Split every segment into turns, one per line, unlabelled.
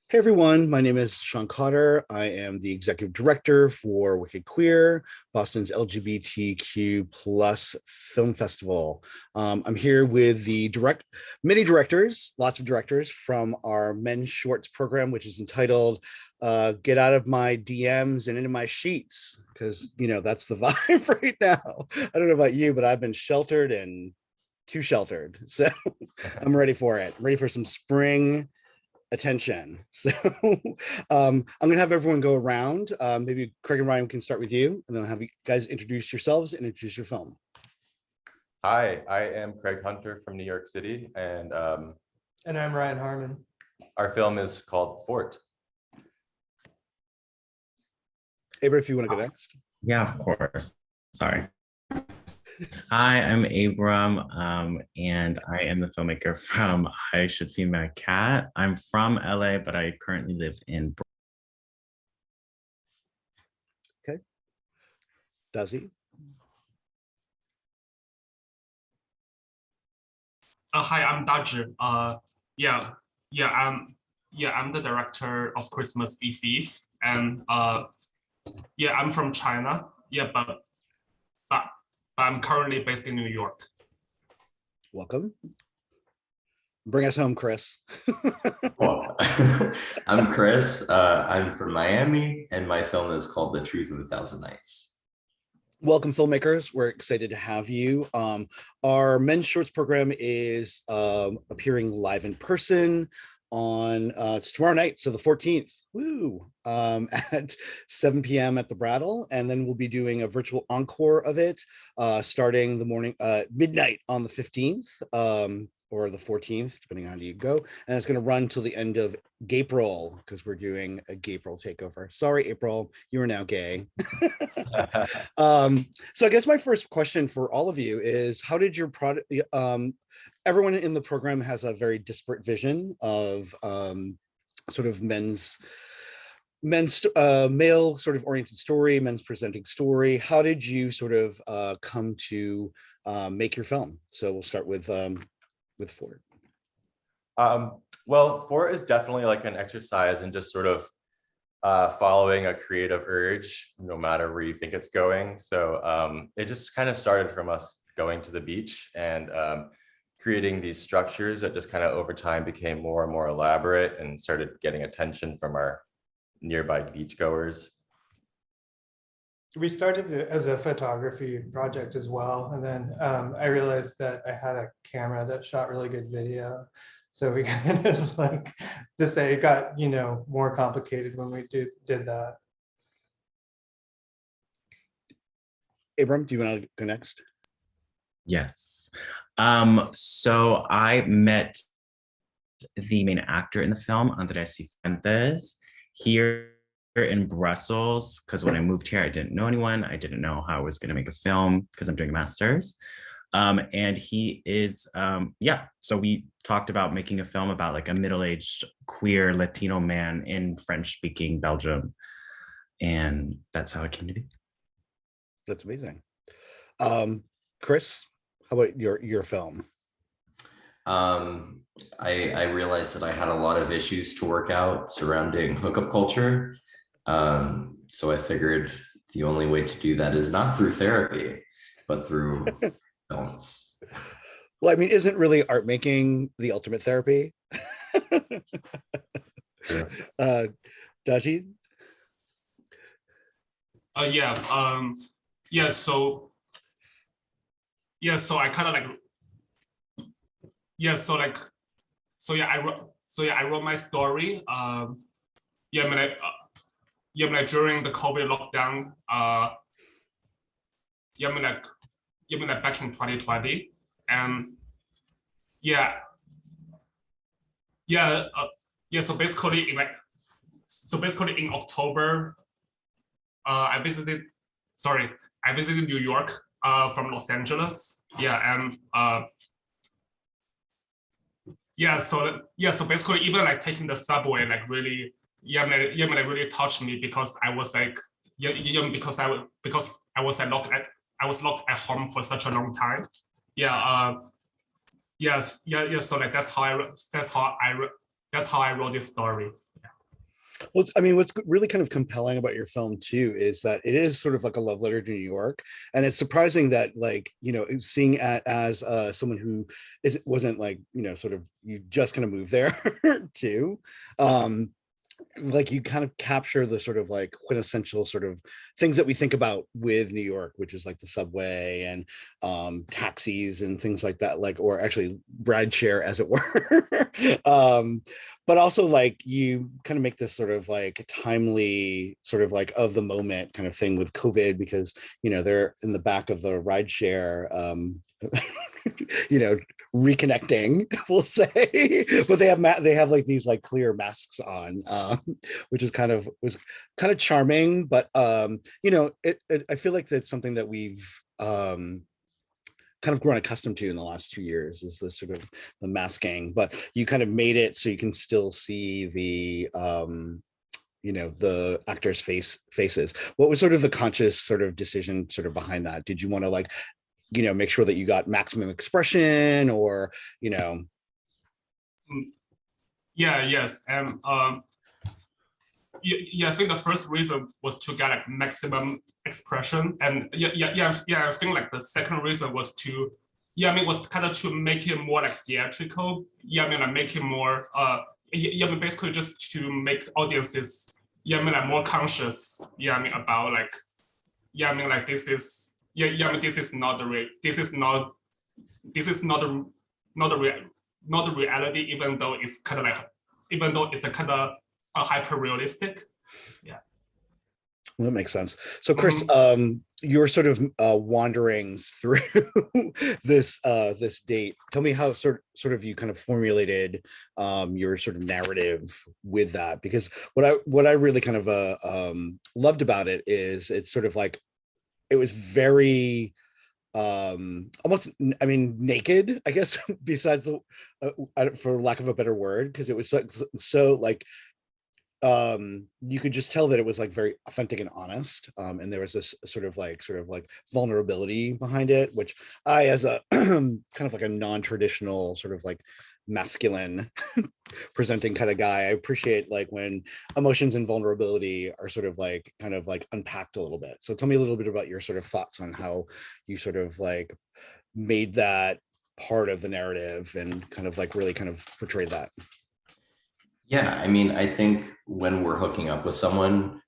Hey everyone, my name is Sean Cotter. I am the executive director for Wicked Queer, Boston's LGBTQ plus film festival. I'm here with the many directors, lots of directors from our men's shorts program, which is entitled "Get Out of My DMs and Into My Sheets," because that's the vibe right now. I don't know about you, but I've been sheltered and too sheltered, so I'm ready for it. Ready for some spring attention. So I'm gonna have everyone go around. Maybe Craig and Ryan can start with you, and then I'll have you guys introduce yourselves and introduce your film.
Hi, I am Craig Hunter from New York City, and
And I'm Ryan Harmon.
our film is called Fort.
Abra, if you want to go next.
Yeah, of course. Sorry. Hi, I'm Abram, and I am the filmmaker from I Should Feed My Cat. I'm from LA, but I currently live in.
Okay. Dazzy.
Hi, I'm Daji. I'm the director of Christmas Eve, and I'm from China. But I'm currently based in New York.
Welcome. Bring us home, Chris.
Well, I'm Chris. I'm from Miami, and my film is called The Truth of a Thousand Nights.
Welcome, filmmakers. We're excited to have you. Our men's shorts program is appearing live in person on it's tomorrow night, so the 14th. Woo! At 7 p.m. at the Brattle, and then we'll be doing a virtual encore of it starting the morning midnight on the 15th. Or the 14th, depending on how you go. And it's going to run till the end of April because we're doing a April takeover. Sorry, April, you are now gay. So I guess my first question for all of you is, how did your product, everyone in the program has a very disparate vision of sort of men's male sort of oriented story, men's presenting story. How did you sort of come to make your film? So we'll start with Fort.
Well, Fort is definitely like an exercise in just sort of following a creative urge, no matter where you think it's going. So it just kind of started from us going to the beach and creating these structures that just kind of over time became more and more elaborate and started getting attention from our nearby beachgoers.
We started it as a photography project as well. And then I realized that I had a camera that shot really good video. So we kind of like to say it got, more complicated when we did that.
Abram, do you want to go next?
Yes. So I met the main actor in the film, Andres Cifuentes, here in Brussels, because when I moved here, I didn't know anyone. I didn't know how I was going to make a film because I'm doing a master's. And he is, so we talked about making a film about like a middle-aged queer Latino man in French-speaking Belgium. And that's how it came to be.
That's amazing. Chris, how about your film?
I realized that I had a lot of issues to work out surrounding hookup culture. So I figured the only way to do that is not through therapy, but through films.
Well, I mean, isn't really art making the ultimate therapy?
Sure.
Daji?
So I kind of like I wrote my story during the COVID lockdown, back in 2020, and so basically in October, I visited New York from Los Angeles, so basically even like taking the subway like really really touched me because I was like because I was locked at home for such a long time. So like that's how I wrote this story.
What's really kind of compelling about your film too is that it is sort of like a love letter to New York, and it's surprising that, like, seeing it as someone who wasn't, like, sort of, you just kind of moved there too. Um, like, you kind of capture the sort of like quintessential sort of things that we think about with New York, which is like the subway and taxis and things like that, like, or actually ride share, as it were. But also, like, you kind of make this sort of like timely sort of like of the moment kind of thing with COVID, because they're in the back of the ride share, you know reconnecting, we'll say. But they have like these like clear masks on, which was kind of charming. But I feel like that's something that we've kind of grown accustomed to in the last 2 years, is the sort of the masking. But you kind of made it so you can still see the actors faces. What was sort of the conscious sort of decision sort of behind that? Did you want to, like, make sure that you got maximum expression, or
Yes, and I think the first reason was to get like maximum expression, and I think like the second reason was to, was kind of to make it more like theatrical. Like make it more basically just to make audiences like more conscious. About like like this is this is not the reality, even though it's kind of like, even though it's a kind of a hyper realistic.
Well, that makes sense. So, Chris, your sort of wanderings through this date. Tell me how sort of you kind of formulated your sort of narrative with that, because what I really kind of loved about it is it's sort of like, it was very almost, naked, I guess, besides the for lack of a better word, because it was so like, you could just tell that it was like very authentic and honest, and there was this sort of like vulnerability behind it, which I, as a kind of like a non-traditional sort of like masculine presenting kind of guy, I appreciate like when emotions and vulnerability are sort of like kind of like unpacked a little bit. So tell me a little bit about your sort of thoughts on how you sort of like made that part of the narrative and kind of like really kind of portrayed that.
Yeah, I think when we're hooking up with someone,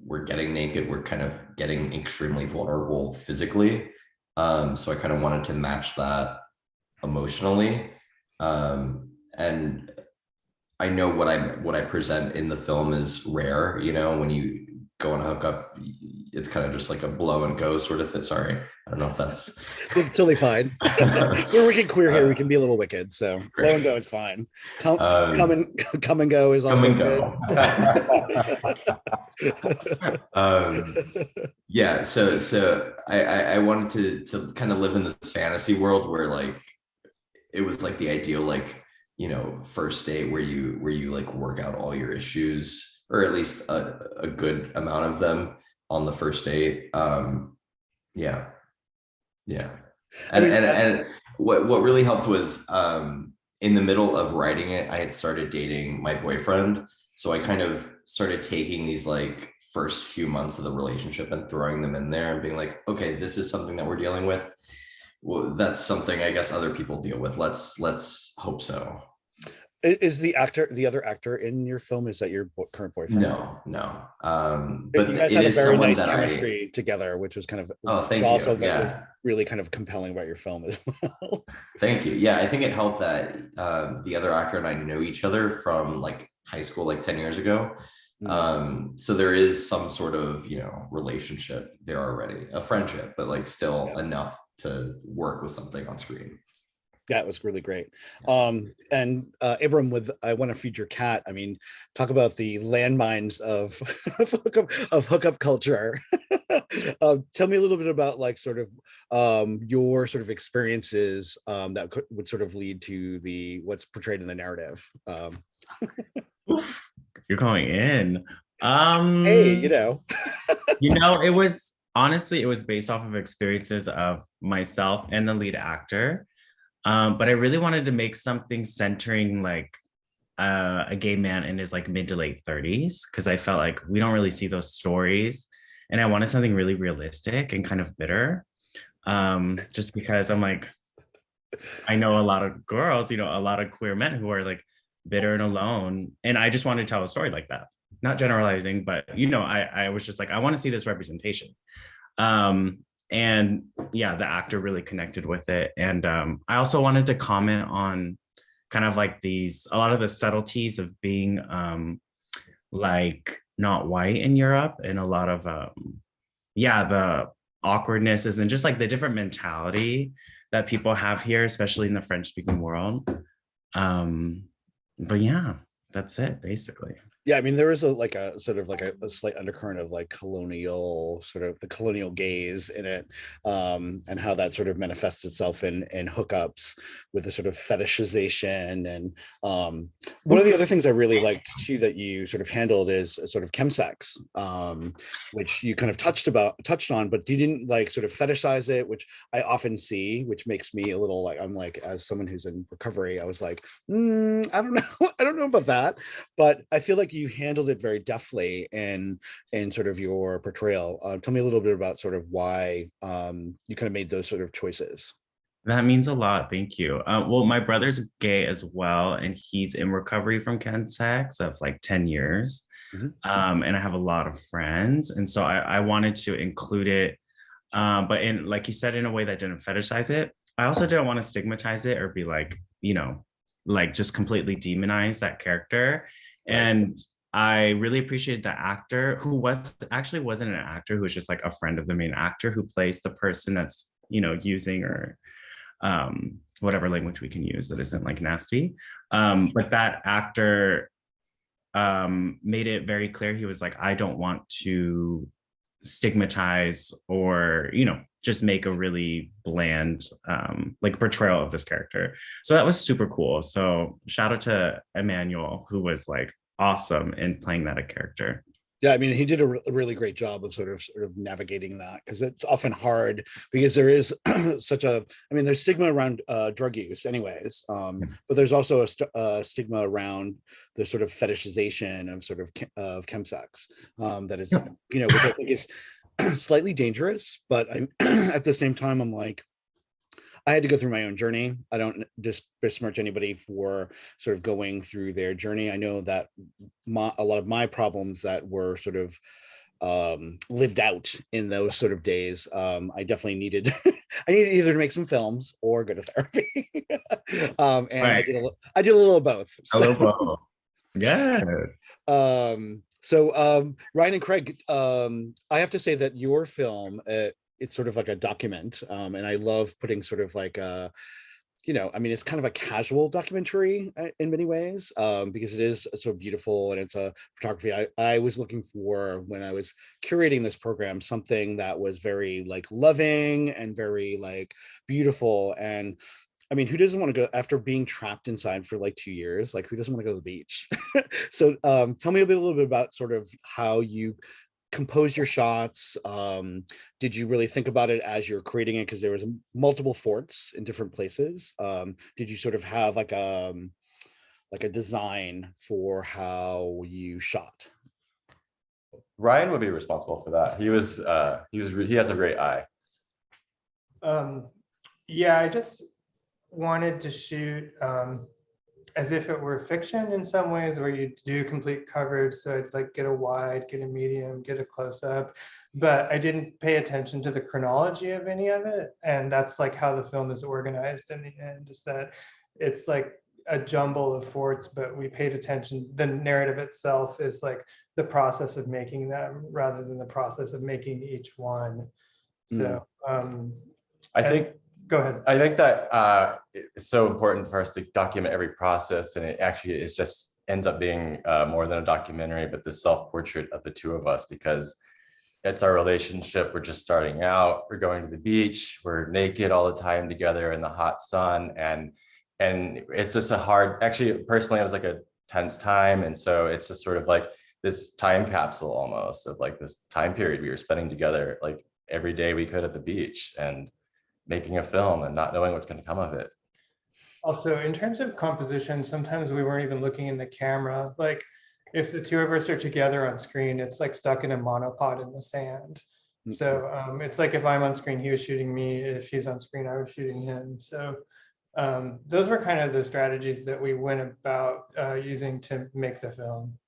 we're getting naked, we're kind of getting extremely vulnerable physically. So I kind of wanted to match that emotionally. And I know what I present in the film is rare. When you go on a hookup, it's kind of just like a blow and go sort of thing. Sorry, I don't know if that's
totally fine. We're wicked queer here. We can be a little wicked, so
great.
Blow and go is fine. Come and go is also good.
Yeah, so I wanted to kind of live in this fantasy world where like it was like the ideal, like, first date where you like work out all your issues, or at least a good amount of them on the first date. Yeah. And what really helped was in the middle of writing it, I had started dating my boyfriend. So I kind of started taking these like first few months of the relationship and throwing them in there and being like, okay, this is something that we're dealing with. Well, that's something I guess other people deal with. Let's hope so.
Is the other actor in your film, is that your current boyfriend?
No.
But you guys had a very nice chemistry together, which was kind of
also
that was really kind of compelling about your film as well.
Thank you. Yeah, I think it helped that the other actor and I know each other from like high school, like 10 years ago. So there is some sort of relationship there already, a friendship, but like still enough to work with something on screen.
Yeah, it was really great. And Abram, with I Want to Feed Your Cat, talk about the landmines of hookup culture. Tell me a little bit about like sort of your sort of experiences that would sort of lead to what's portrayed in the narrative.
You're going in.
Hey,
it was honestly, it was based off of experiences of myself and the lead actor. But I really wanted to make something centering like a gay man in his like mid to late 30s, because I felt like we don't really see those stories, and I wanted something really realistic and kind of bitter. Just because I'm like, I know a lot of girls, you know, a lot of queer men who are like bitter and alone, and I just wanted to tell a story like that. Not generalizing, but you know, I was just like, I want to see this representation. Um, and yeah, the actor really connected with it. And I also wanted to comment on kind of like a lot of the subtleties of being like not white in Europe, and a lot of yeah, the awkwardnesses and just like the different mentality that people have here, especially in the French speaking world. But yeah, that's it basically.
Yeah, I mean, there is a like a sort of like a slight undercurrent of like colonial, sort of the colonial gaze in it, and how that sort of manifests itself in hookups with the sort of fetishization. And one of the other things I really liked too that you sort of handled is a sort of chemsex, which you kind of touched on, but you didn't like sort of fetishize it, which I often see, which makes me a little like, I'm like, as someone who's in recovery, I was like, I don't know, I don't know about that, but I feel like you handled it very deftly in sort of your portrayal. Tell me a little bit about sort of why you kind of made those sort of choices.
That means a lot. Thank you. Well, my brother's gay as well, and he's in recovery from chemsex of like 10 years.
Mhm.
And I have a lot of friends. And so I wanted to include it, but in, like you said, in a way that didn't fetishize it. I also didn't want to stigmatize it or be like, you know, like just completely demonize that character.
Right.
And I really appreciated the actor who wasn't an actor, who was just like a friend of the main actor who plays the person that's, you know, using or whatever language we can use that isn't like nasty. But that actor made it very clear. He was like, I don't want to stigmatize or, you know, just make a really bland like portrayal of this character. So that was super cool. So shout out to Emmanuel, who was like awesome in playing that a character.
Yeah, I mean, he did a really great job of sort of navigating that, because it's often hard because there is such a, I mean, there's stigma around drug use anyways, but there's also a stigma around the sort of fetishization of sort of chemsex, that it's, you know, which I think is slightly dangerous, but I'm at the same time, I'm like, I had to go through my own journey. I don't just besmirch anybody for sort of going through their journey. I know that a lot of my problems that were sort of lived out in those sort of days, I definitely needed, I needed either to make some films or go to therapy. And
Right.
I did a little of both.
Hello, Bo. Yeah.
So Ryan and Craig, I have to say that your film, it's sort of like a document, and I love putting sort of like a, you know, I mean, it's kind of a casual documentary in many ways, because it is so beautiful and it's a photography. I was looking for, when I was curating this program, something that was very like loving and very like beautiful. And I mean, who doesn't want to go after being trapped inside for like 2 years? Like, who doesn't want to go to the beach? So tell me a little bit about sort of how you compose your shots. Did you really think about it as you're creating it? Because there was multiple forts in different places. Did you sort of have like a design for how you shot?
Ryan would be responsible for that. He has a great eye.
Yeah, I just wanted to shoot as if it were fiction in some ways, where you do complete coverage. So I'd like get a wide, get a medium, get a close up, but I didn't pay attention to the chronology of any of it. And that's like how the film is organized in the end, is that it's like a jumble of forts, but we paid attention. The narrative itself is like the process of making them rather than the process of making each one. So
I think
go ahead.
I think that it's so important for us to document every process, and it just ends up being more than a documentary, but the self-portrait of the two of us, because it's our relationship. We're just starting out. We're going to the beach. We're naked all the time together in the hot sun, and it's just a hard. Actually, personally, it was like a tense time, and so it's just sort of like this time capsule almost of like this time period we were spending together, like every day we could at the beach, and making a film and not knowing what's going to come of it.
Also, in terms of composition, sometimes we weren't even looking in the camera. Like if the two of us are together on screen, it's like stuck in a monopod in the sand. So it's like if I'm on screen, he was shooting me. If he's on screen, I was shooting him. So those were kind of the strategies that we went about using to make the film.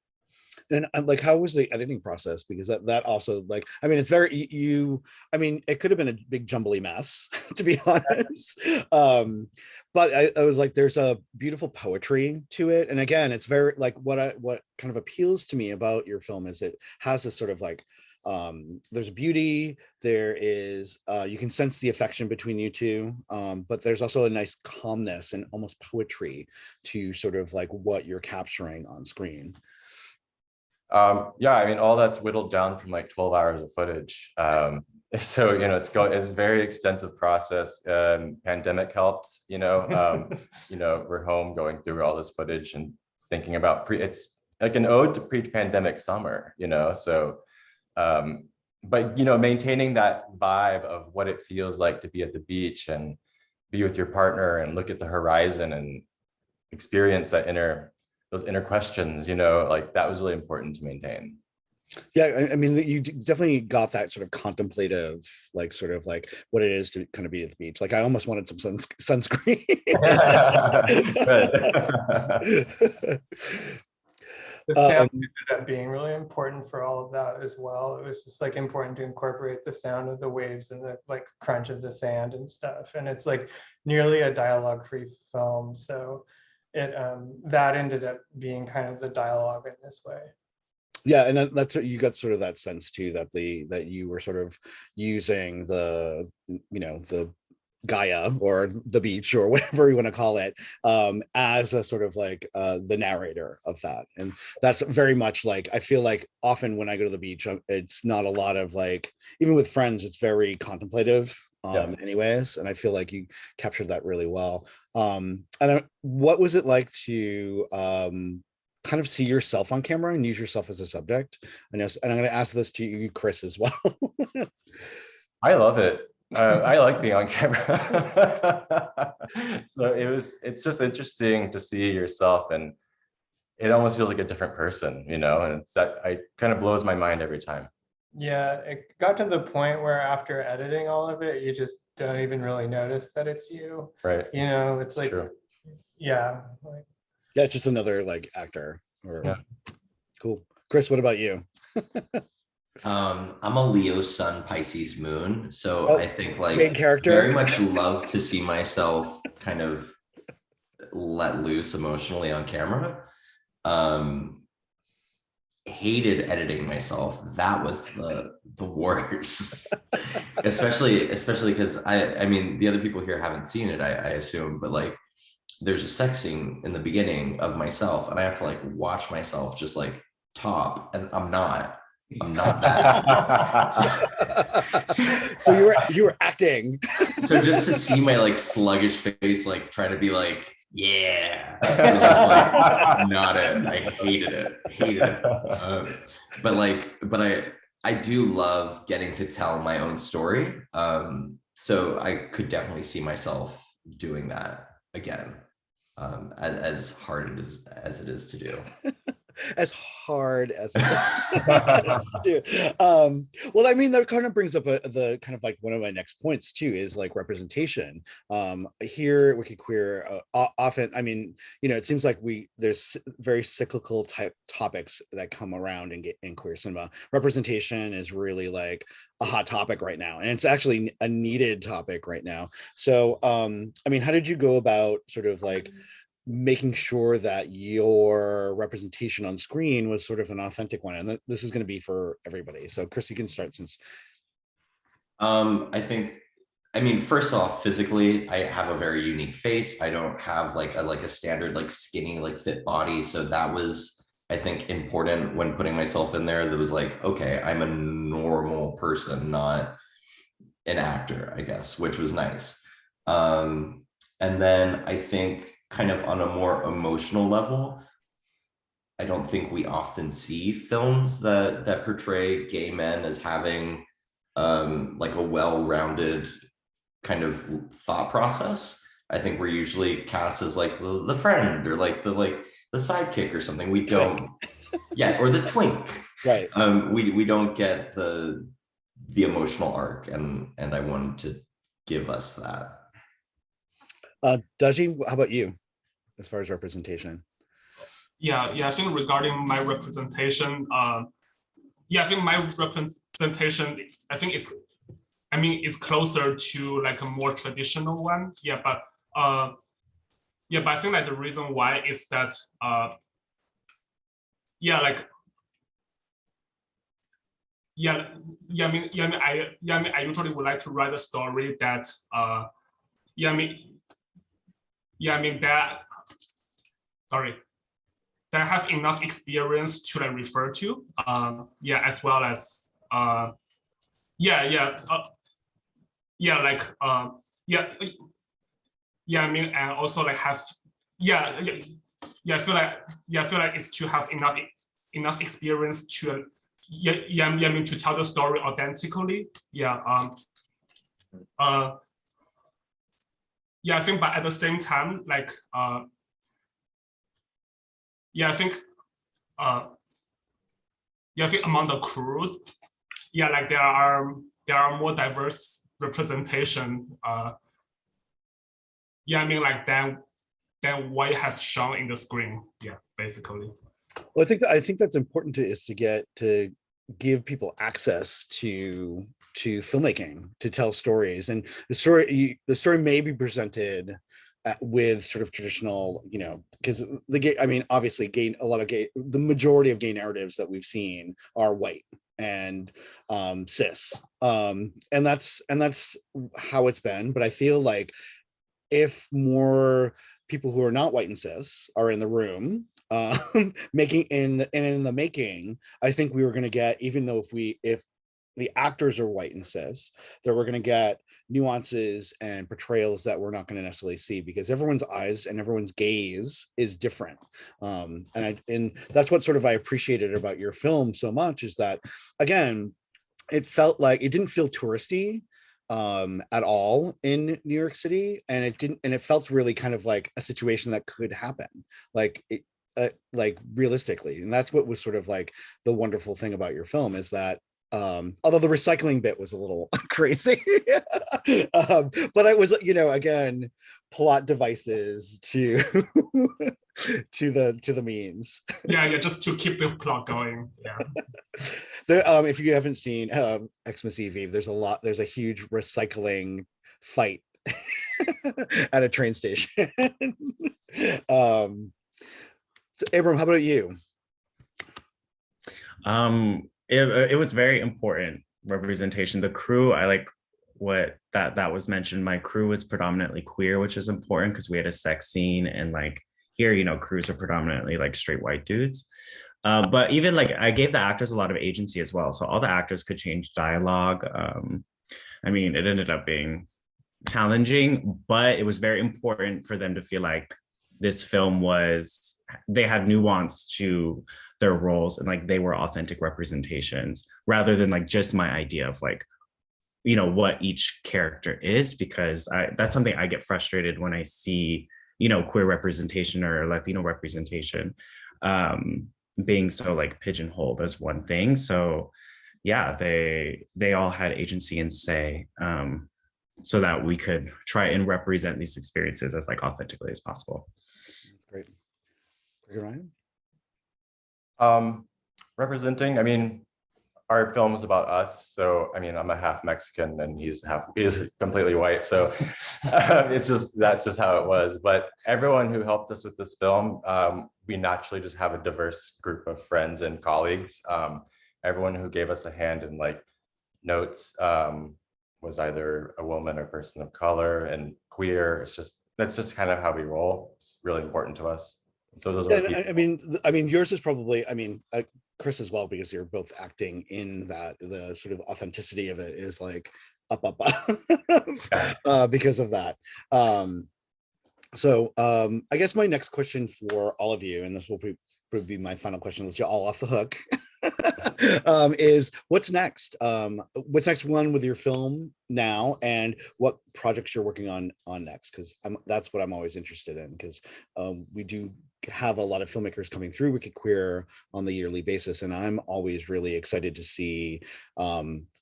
And like, how was the editing process? Because that also, like, I mean, it's very I mean, it could have been a big jumbly mess, to be honest. But I was like, there's a beautiful poetry to it. And again, it's very like what kind of appeals to me about your film is it has this sort of like there's beauty, there is you can sense the affection between you two, but there's also a nice calmness and almost poetry to sort of like what you're capturing on screen.
Yeah, I mean, all that's whittled down from like 12 hours of footage. So, you know, it's a very extensive process. Pandemic helped, you know, we're home going through all this footage and thinking about it's like an ode to pre-pandemic summer, you know, so, but, you know, maintaining that vibe of what it feels like to be at the beach and be with your partner and look at the horizon and experience those inner questions, you know, like that was really important to maintain.
Yeah, I mean, you definitely got that sort of contemplative, like sort of like what it is to kind of be at the beach. Like I almost wanted some sunscreen.
The sound ended up being really important for all of that as well. It was just like important to incorporate the sound of the waves and the like crunch of the sand and stuff. And it's like nearly a dialogue-free film. So it that ended up being kind of the dialogue in this way.
Yeah, and that's what you got, sort of that sense too, that that you were sort of using the, you know, the Gaia or the beach or whatever you want to call it, as a sort of like the narrator of that. And that's very much like, I feel like often when I go to the beach, it's not a lot of like, even with friends, it's very contemplative anyways. And I feel like you captured that really well. And what was it like to kind of see yourself on camera and use yourself as a subject? I know, and I'm going to ask this to you, Chris, as well.
I love it. I like being on camera. So it's just interesting to see yourself, and it almost feels like a different person, you know, and it kind of blows my mind every time.
Yeah, it got to the point where after editing all of it, you just don't even really notice that it's you.
Right.
You know, it's like,
true.
yeah. Like,
Yeah, it's just another like actor. Or
Yeah.
Cool. Chris, what about you?
I'm a Leo sun, Pisces moon. So I think
main
like
character.
very much love to see myself kind of let loose emotionally on camera. Hated editing myself. That was the worst. especially because I mean the other people here haven't seen it, I assume, but like there's a sex scene in the beginning of myself and I have to like watch myself just like top, and I'm not that.
So you were acting.
So just to see my like sluggish face like try to be like, yeah, it was just like not it. I hated it. But I do love getting to tell my own story. So I could definitely see myself doing that again, as hard as it is to do.
As hard as do. Well, I mean, that kind of brings up the kind of like one of my next points too, is like representation. Here at Wicked Queer, often, I mean, you know, it seems like there's very cyclical type topics that come around in queer cinema. Representation is really like a hot topic right now, and it's actually a needed topic right now. So, I mean, how did you go about sort of like making sure that your representation on screen was sort of an authentic one? And this is going to be for everybody. So Chris, you can start since.
I mean, first off, physically, I have a very unique face. I don't have like a standard, like skinny, like fit body. So that was, I think, important when putting myself in there. That was like, okay, I'm a normal person, not an actor, I guess, which was nice. And then I think kind of on a more emotional level, I don't think we often see films that portray gay men as having like a well-rounded kind of thought process. I think we're usually cast as like the friend or like the sidekick or something. We don't, yeah, or the twink.
Right.
We don't get the emotional arc, and I wanted to give us that.
Daji, how about you as far as representation?
Yeah, I think regarding my representation, I think my representation, I think it's closer to like a more traditional one. But I think like the reason why is that I usually would like to write a story that that has enough experience to like refer to, as well as and also like have I feel like it's to have enough experience to to tell the story authentically. I think, but at the same time, like I think among the crew, like there are more diverse representation. Like than what it has shown in the screen. Basically.
Well, I think that's important is to give people access to filmmaking, to tell stories, and the story may be presented with sort of traditional, because obviously the majority of gay narratives that we've seen are white and cis, and that's how it's been. But I feel like if more people who are not white and cis are in the room, making in the making, I think we were going to get, even though if the actors are white and cis, that we're going to get nuances and portrayals that we're not going to necessarily see, because everyone's eyes and everyone's gaze is different. And that's what sort of I appreciated about your film so much, is that, again, it felt like it didn't feel touristy at all in New York City, and it felt really kind of like a situation that could happen, like realistically. And that's what was sort of like the wonderful thing about your film, is that although the recycling bit was a little crazy, but it was, again, plot devices to the means.
Just to keep the plot going.
If you haven't seen Xmas Eve, there's a huge recycling fight at a train station. So Abram, how about you?
It was very important representation. The crew, I like what that was mentioned. My crew was predominantly queer, which is important because we had a sex scene, and like here, crews are predominantly like straight white dudes. But even like I gave the actors a lot of agency as well. So all the actors could change dialogue. It ended up being challenging, but it was very important for them to feel like this film they had nuance to their roles, and like they were authentic representations rather than like just my idea of like, what each character is, because that's something I get frustrated when I see, queer representation or Latino representation being so like pigeonholed as one thing. So they all had agency and say, so that we could try and represent these experiences as like authentically as possible.
That's great. Ryan?
Representing, our film is about us. So, I'm a half Mexican and he's completely white. So that's just how it was. But everyone who helped us with this film, we naturally just have a diverse group of friends and colleagues. Everyone who gave us a hand in like notes was either a woman or person of color, and queer. That's just kind of how we roll. It's really important to us. So those are
yours is probably, Chris as well, because you're both acting in that, the sort of authenticity of it is like up because of that. So I guess my next question for all of you, and this will be my final question, let you all off the hook. is what's next? What's next one with your film now, and what projects you're working on next? Because that's what I'm always interested in, because we do have a lot of filmmakers coming through Wicked Queer on the yearly basis, and I'm always really excited to see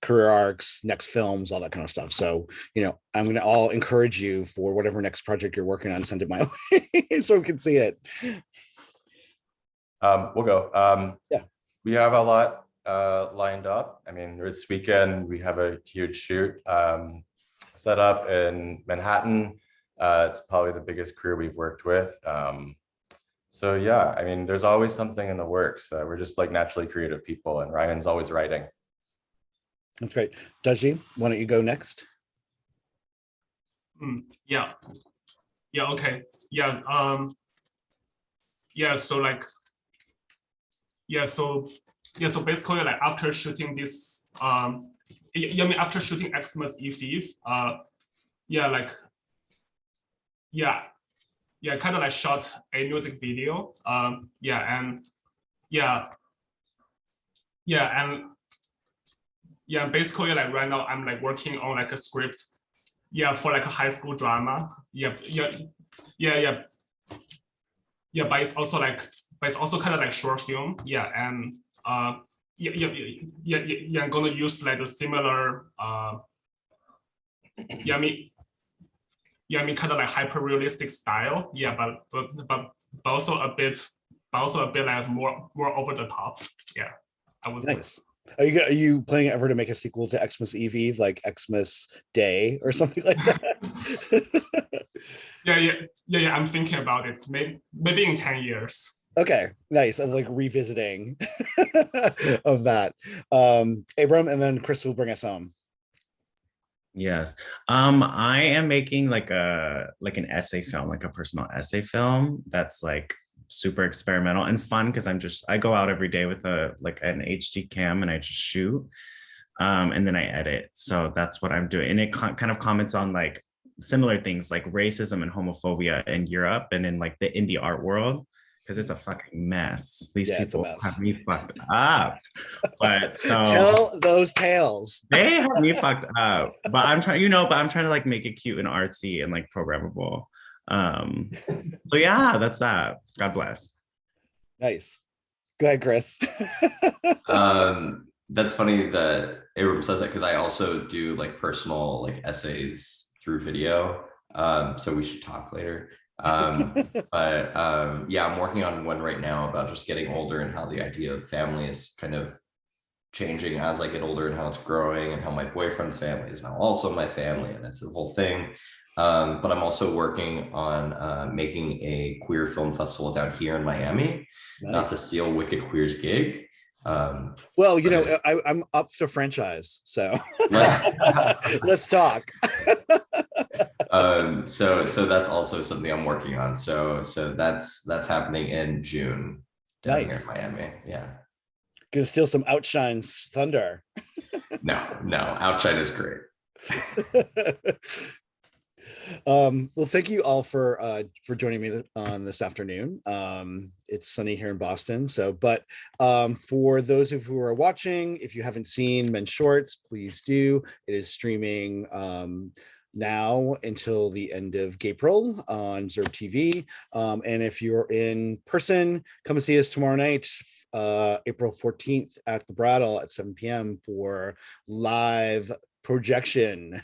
career arcs, next films, all that kind of stuff. So, I'll encourage you for whatever next project you're working on, send it my way so we can see it.
We'll go.
Yeah.
We have a lot lined up. I mean, this weekend we have a huge shoot set up in Manhattan. It's probably the biggest crew we've worked with. So yeah, I mean, there's always something in the works. We're just like naturally creative people, and Ryan's always writing.
That's great. Daji, why don't you go next?
Yeah. Okay. Yeah. So basically, like after shooting this, after shooting Xmas Eve, kind of like shot a music video. Basically, like right now I'm like working on like a script, for like a high school drama. But it's also kind of like short film. I'm gonna use like a similar kind of like hyper realistic style. But also a bit like more over the top. Yeah, I would say.
Nice. Are you planning ever to make a sequel to Xmas Eve, like Xmas Day or something like that?
Yeah. I'm thinking about it. Maybe in 10 years.
Okay, nice. I'm like revisiting of that. Abram, and then Chris will bring us home.
Yes. I am making like an essay film, like a personal essay film that's like super experimental and fun, because I go out every day with an HD cam and I just shoot, and then I edit. So that's what I'm doing, and it kind of comments on like similar things like racism and homophobia in Europe and in like the indie art world, because it's a fucking mess. These people have me fucked up. But so
tell those tales.
They have me fucked up. But I'm trying, I'm trying to like make it cute and artsy and like programmable. So yeah, that's that. God bless.
Nice. Go ahead, Chris.
That's funny that Abram says that, because I also do like personal like essays through video. So we should talk later. But I'm working on one right now about just getting older and how the idea of family is kind of changing as I get older, and how it's growing, and how my boyfriend's family is now also my family, and it's the whole thing. But I'm also working on making a queer film festival down here in Miami.
Nice.
Not to steal Wicked Queer's gig.
Well, I'm up to franchise, so let's talk.
So that's also something I'm working on. So that's happening in June down here in Miami. Yeah.
Gonna steal some Outshine's thunder.
No, Outshine is great.
Well, thank you all for joining me on this afternoon. It's sunny here in Boston, but for those of you who are watching, if you haven't seen Men's Shorts, please do. It is streaming now until the end of April on Zerb TV. And if you're in person, come and see us tomorrow night, April 14th at the Brattle at 7 p.m. for live projection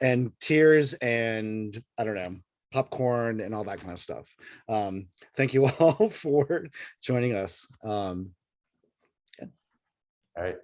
and tears and I don't know, popcorn and all that kind of stuff. Thank you all for joining us.
All right.